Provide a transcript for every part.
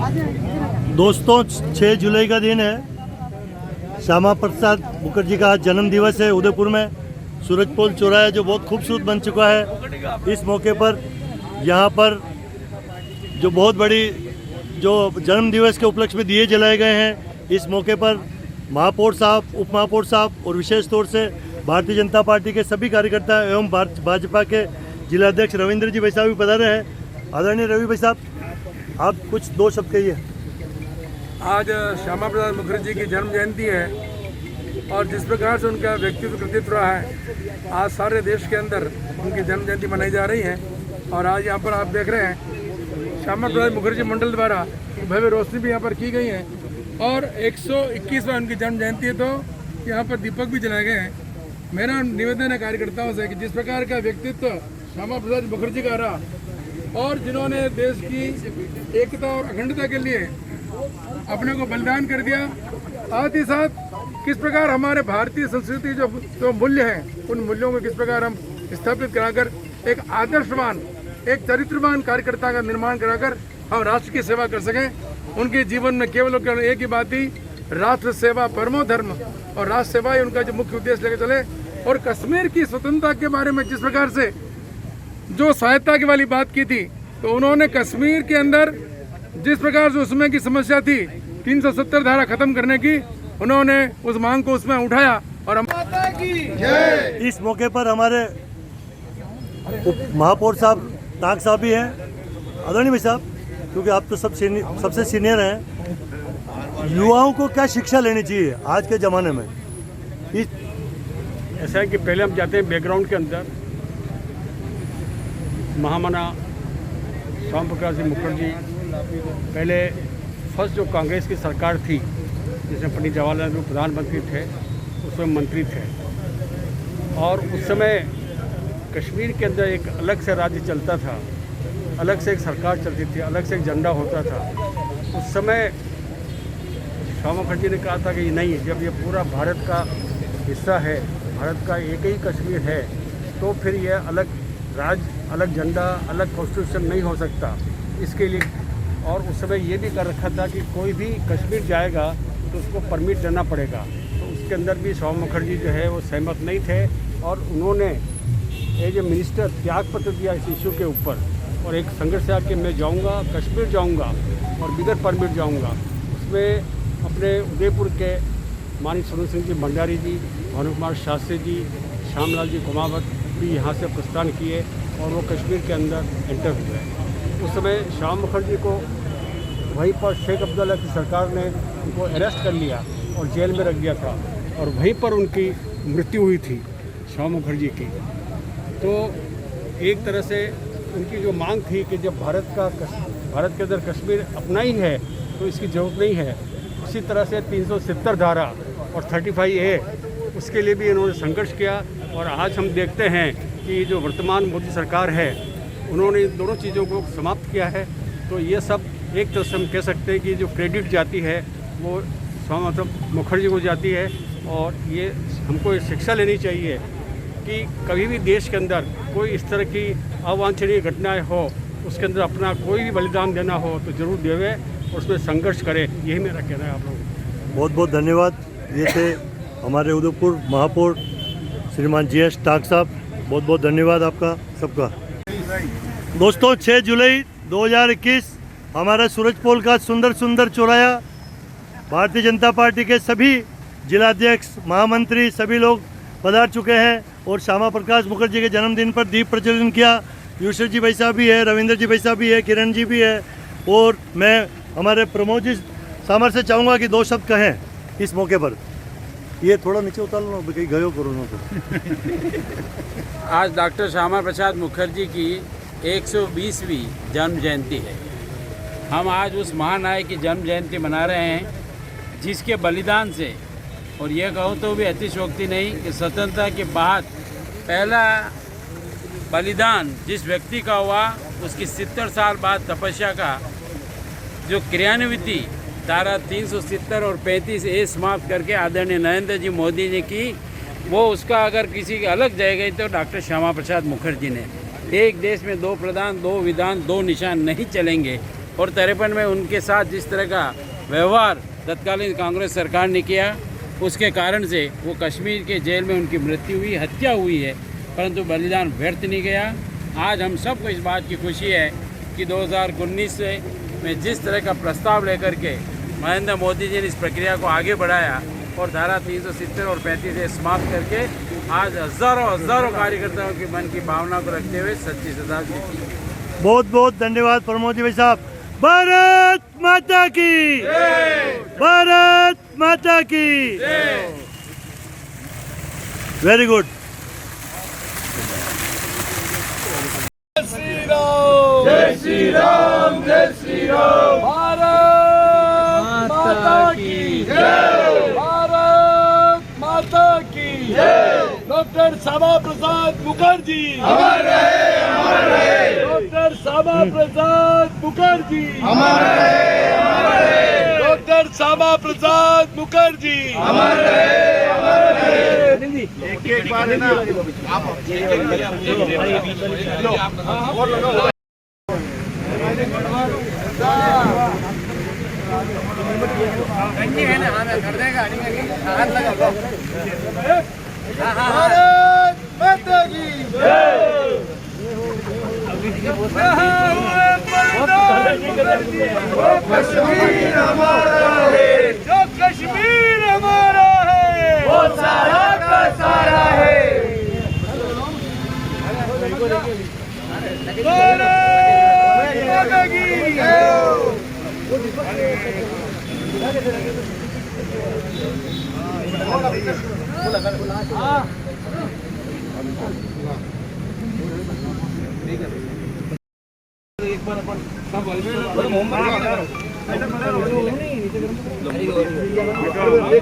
दोस्तों 6 जुलाई का दिन है। श्यामा प्रसाद मुखर्जी का आज जन्म दिवस है। उदयपुर में सूरजपोल चौराहा जो बहुत खूबसूरत बन चुका है। इस मौके पर यहाँ पर जो बहुत बड़ी जो जन्म दिवस के उपलक्ष्य में दिए जलाए गए हैं। इस मौके पर महापौर साहब, उप महापौर साहब और विशेष तौर से भारतीय जनता पार्टी के सभी कार्यकर्ता एवं भाजपा के जिलाध्यक्ष रविंद्र जी भाई साहब भी पधारे हैं। आदरणीय रवि भाई साहब, आप कुछ 2 शब्द कहिए। आज श्यामा प्रसाद मुखर्जी की जन्म जयंती है और जिस प्रकार से उनका व्यक्तित्व कृतित्व रहा है, आज सारे देश के अंदर उनकी जन्म जयंती मनाई जा रही है। और आज यहाँ पर आप देख रहे हैं श्यामा प्रसाद मुखर्जी मंडल द्वारा भव्य रोशनी भी यहाँ पर की गई है और 121वां उनकी जन्म जयंती है, तो यहाँ पर दीपक भी जलाए गए हैं। मेरा निवेदन है कार्यकर्ताओं से कि जिस प्रकार का व्यक्तित्व श्यामा प्रसाद मुखर्जी का रहा और जिन्होंने देश की एकता और अखंडता के लिए अपने को बलिदान कर दिया, साथ ही साथ किस प्रकार हमारे भारतीय संस्कृति जो मूल्य हैं, उन मूल्यों को किस प्रकार हम स्थापित कराकर एक आदर्शवान, एक चरित्रवान कार्यकर्ता का निर्माण कराकर हम राष्ट्र की सेवा कर सकें। उनके जीवन में केवल एक ही बात थी, राष्ट्र सेवा परमो धर्म, और राष्ट्र सेवा ही उनका जो मुख्य उद्देश्य लेकर चले। और कश्मीर की स्वतंत्रता के बारे में जिस प्रकार से जो सहायता की वाली बात की थी, तो उन्होंने कश्मीर के अंदर जिस प्रकार से उसमें की समस्या थी 370 धारा खत्म करने की, उन्होंने उस मांग को उसमें उठाया। और हम इस मौके पर हमारे उप महापौर साहब ताक साहब भी हैं। आदरणीय भाई साहब, क्योंकि आप तो सबसे सीनियर हैं, युवाओं को क्या शिक्षा लेनी चाहिए आज के ज़माने में? ऐसा है कि पहले हम जाते हैं बैकग्राउंड के अंदर। महामना श्यामा प्रसाद मुखर्जी पहले फर्स्ट जो कांग्रेस की सरकार थी, जिसमें पंडित जवाहरलाल नेहरू प्रधानमंत्री थे, उसमें मंत्री थे। और उस समय कश्मीर के अंदर एक अलग से राज्य चलता था, अलग से एक सरकार चलती थी, अलग से एक झंडा होता था। उस समय श्यामा मुखर्जी ने कहा था कि नहीं, जब ये पूरा भारत का हिस्सा है, भारत का एक ही कश्मीर है, तो फिर ये अलग राज्य, अलग झंडा, अलग कॉन्स्टिट्यूशन नहीं हो सकता। इसके लिए और उस समय ये भी कर रखा था कि कोई भी कश्मीर जाएगा तो उसको परमिट लेना पड़ेगा। तो उसके अंदर भी श्यामा मुखर्जी जो है वो सहमत नहीं थे और उन्होंने एज ए मिनिस्टर त्याग पत्र दिया इस इशू के ऊपर और एक संघर्ष से कि मैं जाऊंगा, कश्मीर जाऊंगा और बिगर परमिट जाऊंगा। उसमें अपने उदयपुर के माननीय सुरेंद्र सिंह जी भंडारी जी, भानु कुमार शास्त्री जी, श्यामलाल जी कुमावत भी यहाँ से प्रस्थान किए और वो कश्मीर के अंदर एंटर हुए। उस समय श्यामा मुखर्जी को वहीं पर शेख अब्दुल्ला की सरकार ने उनको अरेस्ट कर लिया और जेल में रख दिया था और वहीं पर उनकी मृत्यु हुई थी श्यामा मुखर्जी की। तो एक तरह से उनकी जो मांग थी कि जब भारत के अंदर कश्मीर अपना ही है तो इसकी ज़रूरत नहीं है। उसी तरह से 370 धारा और 35A, उसके लिए भी इन्होंने संघर्ष किया। और आज हम देखते हैं कि जो वर्तमान मोदी सरकार है, उन्होंने इन दोनों चीज़ों को समाप्त किया है। तो ये सब एक तरह से हम कह सकते हैं कि जो क्रेडिट जाती है वो श्यामा मुखर्जी को जाती है। और ये हमको ये शिक्षा लेनी चाहिए कि कभी भी देश के अंदर कोई इस तरह की अवांछनीय घटनाएं हो, उसके अंदर अपना कोई भी बलिदान देना हो तो ज़रूर देवे और उसमें संघर्ष करें। यही मेरा कहना है आप लोगों को। बहुत बहुत धन्यवाद। ये थे हमारे उदयपुर महापौर श्रीमान GS ताक साहब। बहुत बहुत धन्यवाद आपका सबका। दोस्तों 6 जुलाई 2021 हमारा सूरजपोल का सुंदर चौराहा, भारतीय जनता पार्टी के सभी जिलाध्यक्ष, महामंत्री सभी लोग पधार चुके हैं और श्यामा प्रसाद मुखर्जी के जन्मदिन पर दीप प्रज्वलन किया। यूसुफ जी भाई साहब भी है, रविंद्र जी भाई साहब भी है, किरण जी भी है और मैं हमारे प्रमोद जी सामर से चाहूँगा कि 2 शब्द कहें इस मौके पर। ये थोड़ा नीचे उतार लो, कहीं गयो करो ना तो। आज डॉक्टर श्यामा प्रसाद मुखर्जी की 120वीं जन्म जयंती है। हम आज उस महानायक की जन्म जयंती मना रहे हैं जिसके बलिदान से, और यह कहूँ तो भी अतिशयोक्ति नहीं कि स्वतंत्रता के बाद पहला बलिदान जिस व्यक्ति का हुआ, उसकी 70 साल बाद तपस्या का जो क्रियान्विति धारा 370 और 35A समाप्त करके आदरणीय नरेंद्र जी मोदी ने की, वो उसका अगर किसी की अलग जाएगी तो डॉक्टर श्यामा प्रसाद मुखर्जी ने। एक देश में 2 प्रधान, 2 विधान, 2 निशान नहीं चलेंगे। और 53 में उनके साथ जिस तरह का व्यवहार तत्कालीन कांग्रेस सरकार ने किया, उसके कारण से वो कश्मीर के जेल में उनकी मृत्यु हुई, हत्या हुई है, परंतु बलिदान व्यर्थ नहीं गया। आज हम सबको इस बात की खुशी है कि 2019 में जिस तरह का प्रस्ताव लेकर के नरेंद्र मोदी जी ने इस प्रक्रिया को आगे बढ़ाया और धारा 370 और 35 से समाप्त करके आज हज़ारों कार्यकर्ताओं के मन की भावना को रखते हुए सच्ची सजा दी। बहुत बहुत धन्यवाद प्रमोद जी भाई साहब। भारत माता की, भारत माता की। Very good. जय श्री राम, जय श्री राम। भारत माता की जय, भारत माता की जय। डॉक्टर श्यामा प्रसाद मुखर्जी अमर रहे, अमर रहे। डॉक्टर श्यामा प्रसाद मुखर्जी अमर रहे, अमर रहे। डॉक्टर श्यामा प्रसाद मुखर्जी अमर रहे, अमर रहे। एक बार है ना कर देगा। भारत माता की जय। कश्मीर हमारा है, जो कश्मीर हमारा है वो सारा का सारा है। भारत माता की जय।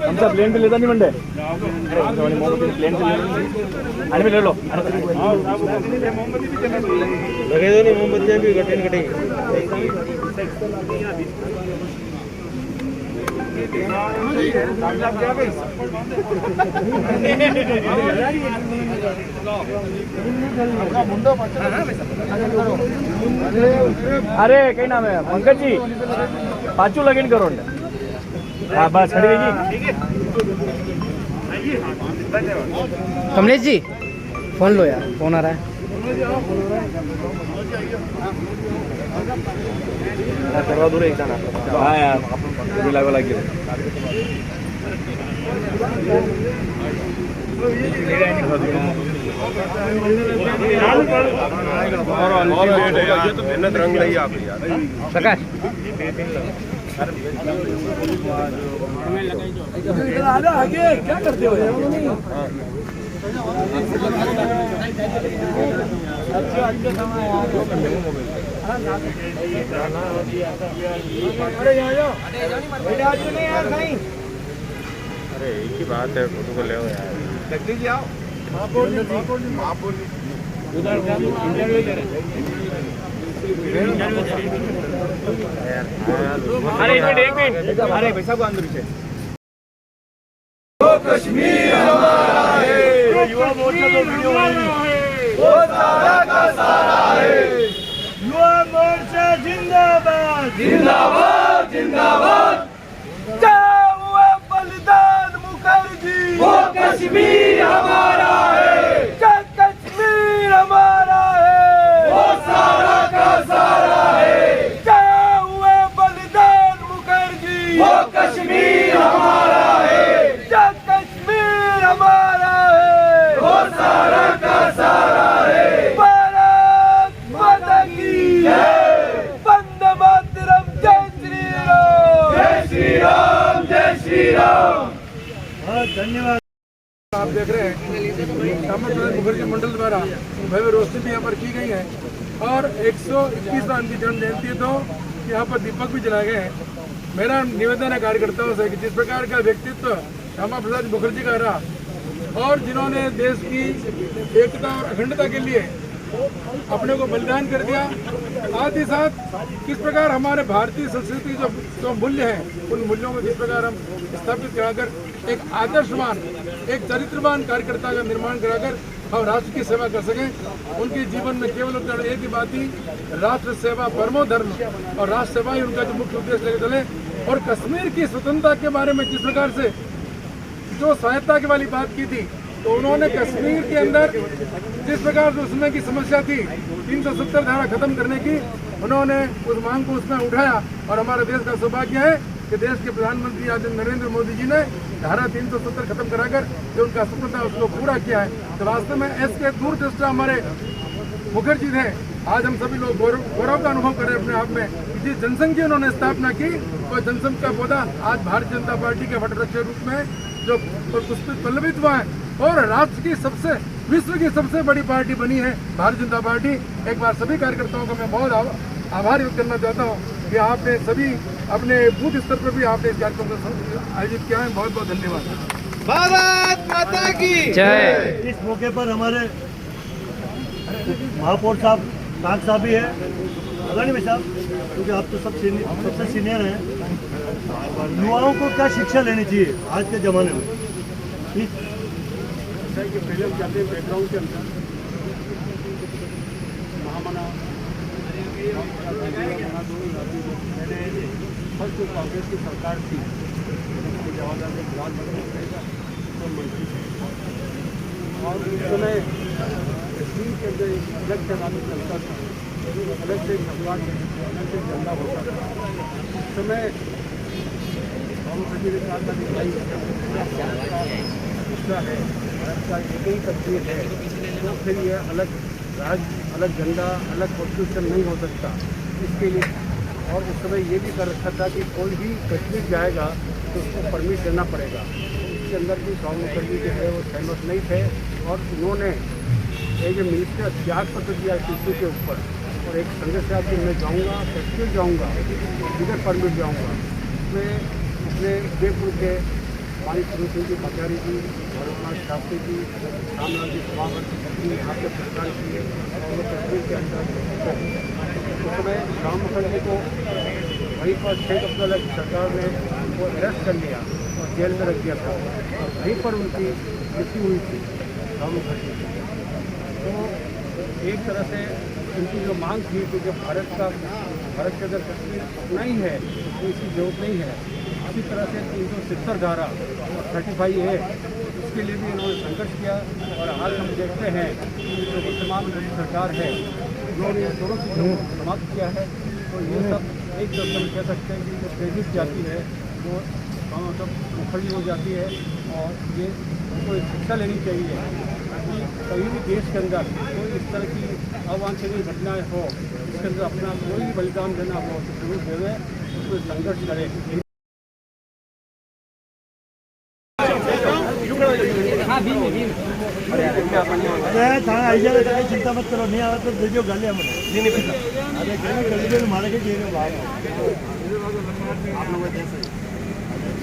आमचा प्लेन पे लेता नहीं मंडे प्लेन पे आणि ले लो लगे दो नहीं मोमबत्तियां भी कटेंगे अरे कई नाम है पंकज जी पाचू लगीन करो हाँ बस खड़ी रहेगी। कमलेश जी फोन लो यार, फोन आ रहा है। करवा दूर एक जण हाँ यार आपण लागू लागेल मेहनत रंग रही आप प्रकाश आगे क्या करते हो यार? अरे एक ही बात है फोटो को ले यार लग लीजिए आओ। अरे एक मिनट अरे पैसा को अंदर पीछे कश्मीर हमारा है, युवा मोर्चा तो वीडियो वो सारा का सारा है। युवा मोर्चा जिंदाबाद, जिंदाबाद, जिंदाबाद। जय हुए बलिदान मुखर्जी, वो कश्मीर हमारा है। जय कश्मीर हमारा है, वो सारा का सारा है। जय हुए बलिदान मुखर्जी, वो कश्मीर हमारा है। जय कश्मीर हमारा है, वो सारा का सारा है। भारत माता की जय, वंदे मातरम। जय श्री राम, जय श्री राम, जय श्री राम। धन्यवाद। आप देख रहे हैं श्यामा प्रसाद मुखर्जी मंडल द्वारा भव्य रोशनी भी यहाँ पर की गई है और 121वां उनकी जन्म जयंती है, तो यहाँ पर दीपक भी जलाए गए हैं। मेरा निवेदन है कार्यकर्ताओं से कि जिस प्रकार का व्यक्तित्व श्यामा प्रसाद मुखर्जी का रहा और जिन्होंने देश की एकता और अखंडता के लिए अपने को बलिदान कर दिया, साथ ही साथ किस प्रकार हमारे भारतीय संस्कृति जो मूल्य हैं उन मूल्यों को किस प्रकार हम स्थापित कराकर एक आदर्शवान, एक चरित्रवान कार्यकर्ता का निर्माण कराकर हम राष्ट्र की सेवा कर सकें। उनके जीवन में केवल उनका एक ही बात थी, राष्ट्र सेवा परमो धर्म, और राष्ट्र सेवा ही उनका जो मुख्य उद्देश्य लेकर चले। और कश्मीर की स्वतंत्रता के बारे में जिस प्रकार से जो स्वायत्ता की वाली बात की थी, तो उन्होंने कश्मीर के अंदर जिस प्रकार से उसमें की समस्या थी 370 धारा खत्म करने की, उन्होंने उस मांग को उसमें उठाया। और हमारे देश का सौभाग्य है कि देश के प्रधानमंत्री आज नरेंद्र मोदी जी ने धारा 370 खत्म कराकर जो उनका सपना था उसको पूरा किया है। तो वास्तव में ऐसे दूरदृष्टा हमारे मुखर्जी थे। आज हम सभी लोग गौरव का अनुभव कर रहे हैं अपने आप में। जिस जनसंघ की उन्होंने स्थापना की, और जनसंघ का पौधा आज भारतीय जनता पार्टी के वटवृक्ष के रूप में जो पुष्पित पल्लवित हुआ है, और राष्ट्र की सबसे, विश्व की सबसे बड़ी पार्टी बनी है भारतीय जनता पार्टी। एक बार सभी कार्यकर्ताओं को मैं बहुत आभार व्यक्त करना चाहता हूँ कि आपने सभी अपने बूथ स्तर पर भी आपने इस कार्यक्रम को आयोजित किया है। बहुत बहुत धन्यवाद। भारत माता की जय। इस मौके पर हमारे महापौर साहब, काक साहब भी है, अदानी भाई साहब, क्योंकि आप तो सबसे सीनियर हैं। युवाओं को क्या शिक्षा लेनी चाहिए आज के ज़माने में? कि पहले हम जाते हैं बैकग्राउंड के अंदर महामना पहले फर्स्ट जो कांग्रेस की सरकार थी, जवाहरलाल नेहरू प्रधानमंत्री थे, तो मंत्री थे, और उस समय कश्मीर के अंदर एक अलग चलाना चलता था, अलग से सरकार, अलग से झंडा होता था। उस समय ने कहा था कि हिस्सा है, भारत का एक ही कश्मीर है, तो फिर यह अलग राज्य, अलग झंडा, अलग कॉन्स्टिट्यूशन नहीं हो सकता। इसके लिए और उस समय ये भी कर रखा था कि कोई भी कश्मीर जाएगा तो उसको परमिट देना पड़ेगा। इसके अंदर भी राम मुखर्जी जो है वो सहमत नहीं थे, और उन्होंने एक मिनिस्टर त्याग पत्र दिया इशू के ऊपर, और एक संदेश से कि मैं जाऊँगा, कश्मीर जाऊँगा, बिगर परमिट जाऊँगा। उसमें अपने जयपुर के मानी स्वरूप सिंह जी पचारी जी, भरतनाथ शास्त्री जी, रामलाल जी सभापति यहाँ पे सरकार की, और वो कश्मीर के अंदर उस समय राम मुखर्जी को वहीं पर शेख अब्दुल्ला की सरकार ने उनको अरेस्ट कर लिया और जेल में रख दिया था, और वहीं पर उनकी मृत्यु हुई थी राम मुखर्जी की। तो एक तरह से उनकी जो मांग थी कि जब भारत के अंदर कश्मीर अपना ही है तो इसकी जरूरत नहीं है। इसी तरह से 370 धारा और 35A इसके लिए भी इन्होंने संघर्ष किया, और आज हम देखते हैं कि जो वर्तमान मोदी सरकार है उन्होंने दोनों चीज़ों को समाप्त किया है। तो ये सब एक तरह से कह सकते हैं कि जो क्रेडिट जाती है वो मतलब मुखर्जी हो जाती है, और ये उनको शिक्षा लेनी चाहिए ताकि कहीं भी देश के अंदर कोई इस तरह की अवांछनीय घटनाएं हो, इसके अंदर अपना कोई भी बलिदान देना हो तो जरूर देवे, उसमें संघर्ष करें। थाना आई जाए, चिंता मत करो, नहीं आवे तो भेजो गाली हमें। अरे कल मारे के जेल में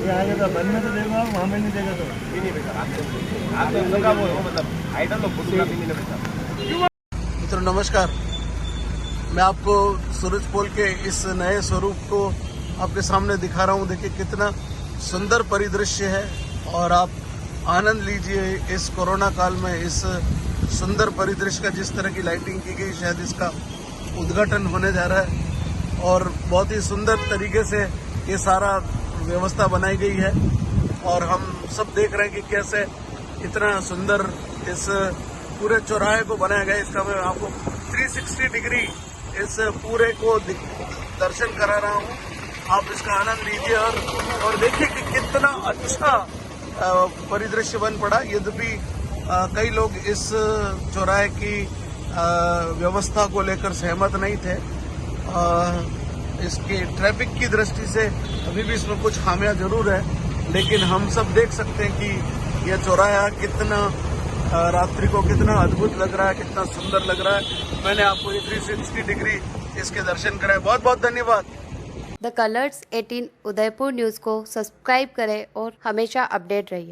आएगा तो बन में तो देगा, वहाँ में नहीं देगा तो। मित्रों नमस्कार, मैं आपको सूरज पोल के इस नए स्वरूप को आपके सामने दिखा रहा हूँ। देखिए कितना सुंदर परिदृश्य है, और आप आनंद लीजिए इस कोरोना काल में इस सुंदर परिदृश्य का। जिस तरह की लाइटिंग की गई, शायद इसका उद्घाटन होने जा रहा है, और बहुत ही सुंदर तरीके से ये सारा व्यवस्था बनाई गई है, और हम सब देख रहे हैं कि कैसे इतना सुंदर इस पूरे चौराहे को बनाया गया। इसका मैं आपको 360 डिग्री इस पूरे को दर्शन करा रहा हूँ। आप इसका आनंद लीजिए और देखिए कि कितना अच्छा परिदृश्य बन पड़ा। यद्यपि कई लोग इस चौराहे की व्यवस्था को लेकर सहमत नहीं थे। इसके ट्रैफिक की दृष्टि से अभी भी इसमें कुछ खामियां जरूर है, लेकिन हम सब देख सकते हैं कि यह चौराहा कितना रात्रि को कितना अद्भुत लग रहा है, कितना सुंदर लग रहा है। मैंने आपको ये 360 डिग्री इसके दर्शन कराए। बहुत बहुत धन्यवाद। द कलर्स 18 उदयपुर न्यूज़ को सब्सक्राइब करें और हमेशा अपडेट रहिए।